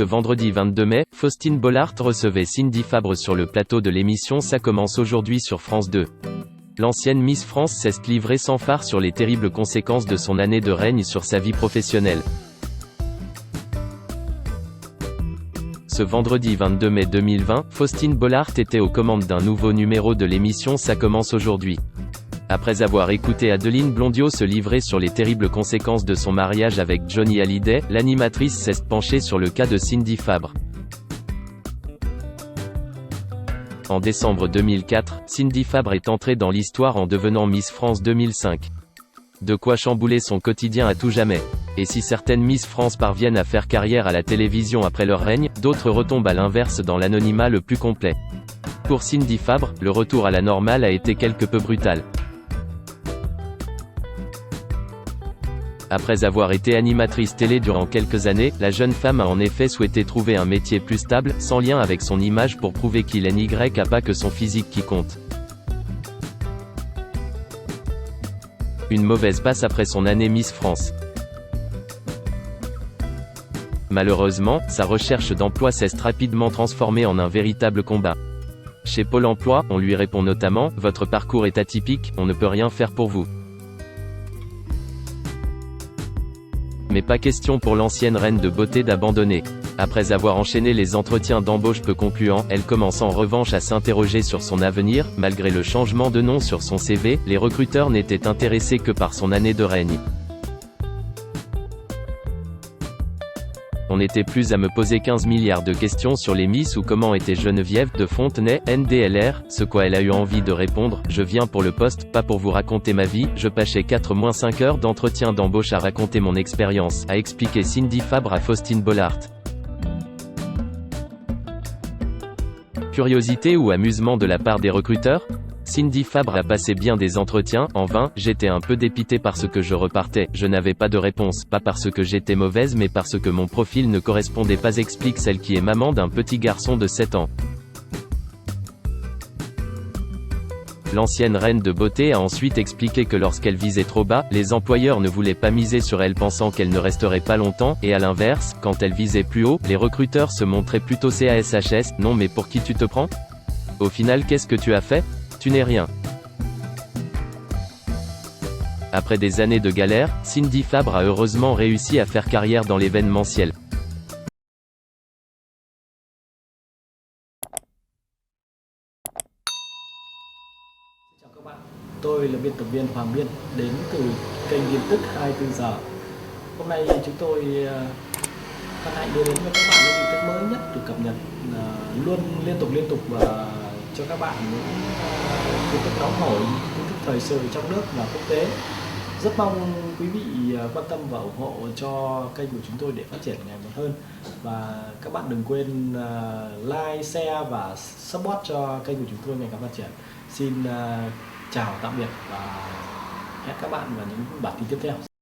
Ce vendredi 22 mai, Faustine Bollaert recevait Cindy Fabre sur le plateau de l'émission Ça commence aujourd'hui sur France 2. L'ancienne Miss France s'est livrée sans phare sur les terribles conséquences de son année de règne sur sa vie professionnelle. Ce vendredi 22 mai 2020, Faustine Bollaert était aux commandes d'un nouveau numéro de l'émission Ça commence aujourd'hui. Après avoir écouté Adeline Blondiot se livrer sur les terribles conséquences de son mariage avec Johnny Hallyday, l'animatrice s'est penchée sur le cas de Cindy Fabre. En décembre 2004, Cindy Fabre est entrée dans l'histoire en devenant Miss France 2005. De quoi chambouler son quotidien à tout jamais. Et si certaines Miss France parviennent à faire carrière à la télévision après leur règne, d'autres retombent à l'inverse dans l'anonymat le plus complet. Pour Cindy Fabre, le retour à la normale a été quelque peu brutal. Après avoir été animatrice télé durant quelques années, la jeune femme a en effet souhaité trouver un métier plus stable, sans lien avec son image pour prouver qu'il n'y a pas que son physique qui compte. Une mauvaise passe après son année Miss France. Malheureusement, sa recherche d'emploi s'est rapidement transformée en un véritable combat. Chez Pôle emploi, on lui répond notamment « Votre parcours est atypique, on ne peut rien faire pour vous ». Mais pas question pour l'ancienne reine de beauté d'abandonner. Après avoir enchaîné les entretiens d'embauche peu concluants, elle commence en revanche à s'interroger sur son avenir. Malgré le changement de nom sur son CV, les recruteurs n'étaient intéressés que par son année de règne. On n'était plus à me poser 15 milliards de questions sur les Miss ou comment était Geneviève de Fontenay, NDLR, ce quoi elle a eu envie de répondre, je viens pour le poste, pas pour vous raconter ma vie, je passais 4-5 heures d'entretien d'embauche à raconter mon expérience, a expliqué Cindy Fabre à Faustine Bollaert. Curiosité ou amusement de la part des recruteurs ? Cindy Fabre a passé bien des entretiens, en vain, j'étais un peu dépité parce que je repartais, je n'avais pas de réponse, pas parce que j'étais mauvaise mais parce que mon profil ne correspondait pas, explique celle qui est maman d'un petit garçon de 7 ans. L'ancienne reine de beauté a ensuite expliqué que lorsqu'elle visait trop bas, les employeurs ne voulaient pas miser sur elle pensant qu'elle ne resterait pas longtemps, et à l'inverse, quand elle visait plus haut, les recruteurs se montraient plutôt CASHS, non mais pour qui tu te prends ? Au final qu'est-ce que tu as fait ? Tu n'es rien. Après des années de galère, Cindy Fabre a heureusement réussi à faire carrière dans l'événementiel. Chào các bạn, tôi là biên tập viên Hoàng Biên đến từ kênh tin tức 24 giờ. Hôm nay chúng tôi hân hạnh đưa đến cho các bạn những tin tức mới nhất được cập nhật luôn liên tục và cho các bạn những tin tức nóng hổi, tin tức thời sự trong nước và quốc tế. Rất mong quý vị quan tâm và ủng hộ cho kênh của chúng tôi để phát triển ngày một hơn. Và các bạn đừng quên like, share và support cho kênh của chúng tôi ngày càng phát triển. Xin chào tạm biệt và hẹn các bạn vào những bản tin tiếp theo.